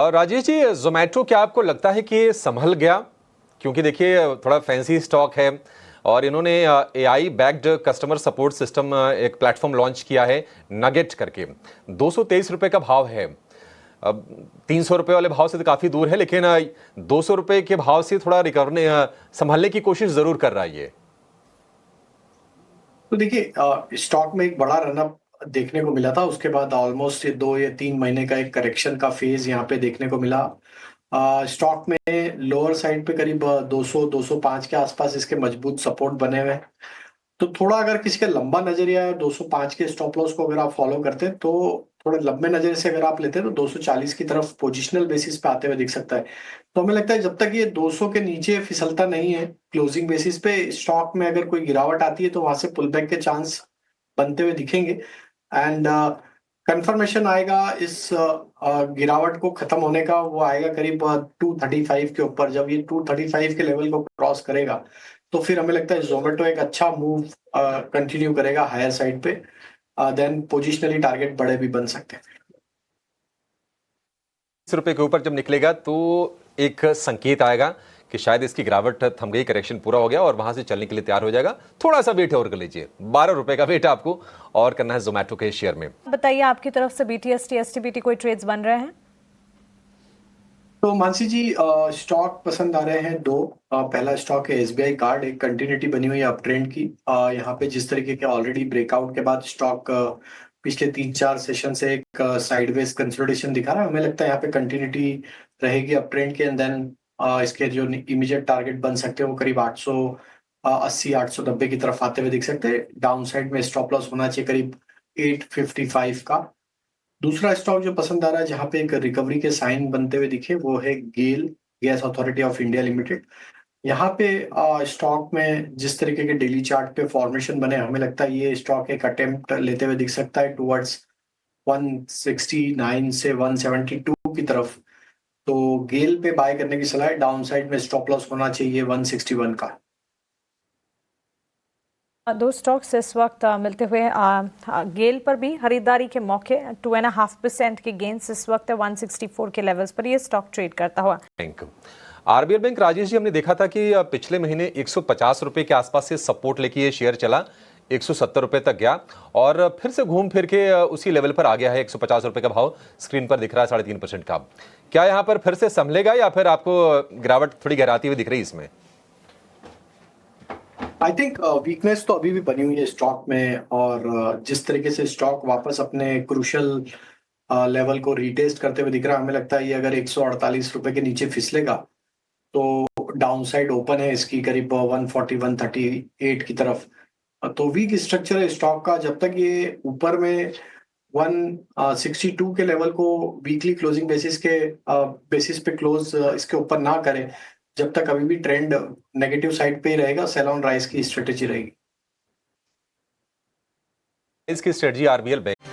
और राजेश जी, जोमेटो क्या आपको लगता है कि संभल गया? क्योंकि देखिए थोड़ा फैंसी स्टॉक है और इन्होंने AI backed customer support system एक प्लेटफॉर्म लॉन्च किया है नगेट करके। 223 रुपए का भाव है। अब 300 रुपए वाले भाव से तो काफी दूर है, लेकिन 200 रुपए के भाव से थोड़ा रिकवरने संभालने की कोशिश जरूर कर रहा है ये। तो देखिए स्टॉक में एक बड़ा रनअप देखने को मिला था। उसके बाद ऑलमोस्ट 2 या 3 महीने का एक करेक्शन का फेज यहाँ पे देखने को मिला। स्टॉक में लोअर साइड पे करीब 200 205 के आसपास इसके मजबूत सपोर्ट बने हुए हैं। तो थोड़ा अगर किसी का लंबा नजरिया है, 205 के स्टॉप लॉस को अगर आप फॉलो करते हैं तो थोड़े लंबे नजर से अगर आप लेते हैं तो 240 की तरफ पोजिशनल बेसिस पे आते हुए दिख सकता है। तो हमें लगता है जब तक ये 200 के नीचे फिसलता नहीं है क्लोजिंग बेसिस पे, स्टॉक में अगर कोई गिरावट आती है तो वहां से पुल बैक के चांस बनते हुए दिखेंगे। एंड कंफर्मेशन आएगा इस गिरावट को खत्म होने का, वो आएगा करीब 235 के ऊपर। जब ये 235 के लेवल को क्रॉस करेगा तो फिर हमें लगता है जोमेटो एक अच्छा मूव कंटिन्यू करेगा हायर साइड पे। देन पोजिशनली टारगेट बड़े भी बन सकते हैं। 30 रुपए के ऊपर जब निकलेगा तो एक संकेत आएगा कि शायद इसकी गिरावट थम गई, करेक्शन पूरा हो गया और वहां से चलने के लिए तैयार हो जाएगा। थोड़ा सा वेट और कर लीजिए, 12 रुपए का वेट आपको और करना है जोमेटो के शेयर में। बताइए आपकी तरफ से बीटीएसटी एसटीबीटी कोई ट्रेड्स बन रहे हैं? तो मानसी जी, स्टॉक पसंद आ रहे हैं दो। पहला स्टॉक है एसबीआई कार्ड, एक कंटिन्यूटी बनी हुई है अप ट्रेंड की। यहाँ पे जिस तरीके के ऑलरेडी ब्रेकआउट के बाद स्टॉक पिछले 3-4 सेशन से एक साइडवेज कंसोलिडेशन दिखा रहा है। हमें लगता है यहाँ पे कंटिन्यूटी रहेगी अप ट्रेंड के। एंड देन इसके जो इमीडिएट टारगेट बन सकते हैं वो करीब 880 890 की तरफ आते हुए दिख सकते हैं। डाउन साइड में स्टॉप लॉस होना चाहिए करीब 855 का। दूसरा स्टॉक जो पसंद आ रहा है जहां पे एक रिकवरी के साइन बनते हुए दिखे वो है GAIL, gas authority of India limited. यहाँ पे स्टॉक में जिस तरीके के डेली चार्ट पे फॉर्मेशन बने, हमें लगता है ये स्टॉक एक अटेम्प्ट लेते हुए दिख सकता है टुवर्ड्स 169 से 172 की तरफ। तो गेल पे बाय करने की सलाह है। डाउन साइड में स्टॉप लॉस होना चाहिए 161 का। दो स्टॉक्स इस वक्त मिलते हुए गेल पर भी खरीदारी के मौके 2.5% के गेंस इस वक्त 164 के लेवल्स पर ये स्टॉक ट्रेड करता हुआ। Bank RBL bank, Rajesh ji, हमने देखा था कि पिछले महीने 150 रुपए के आसपास से सपोर्ट लेके ये शेयर चला, 170 रुपए तक गया और फिर से घूम फिर के उसी लेवल पर आ गया है। 150 रुपए का भाव स्क्रीन पर दिख रहा है, 3.5% का। क्या यहाँ पर फिर से संभलेगा या फिर आपको गिरावट थोड़ी गहराती हुई दिख रही है इसमें? आई थिंक वीकनेस तो अभी भी बनी हुई है स्टॉक में। और जिस तरीके से स्टॉक वापस अपने क्रूशल लेवल को रीटेस्ट करते हुए दिख रहा है, हमें लगता है ये अगर 148 रुपए के नीचे फिसलेगा तो डाउन साइड ओपन है इसकी करीब 140 138 की तरफ। तो वीक स्ट्रक्चर है स्टॉक का। जब तक ये ऊपर में 162 के लेवल को वीकली क्लोजिंग बेसिस पे क्लोज इसके ऊपर ना करे, जब तक अभी भी ट्रेंड नेगेटिव साइड पे ही रहेगा, सेल ऑन राइज की स्ट्रेटेजी रहेगी। इसकी स्ट्रेटजी आरबीएल बैंक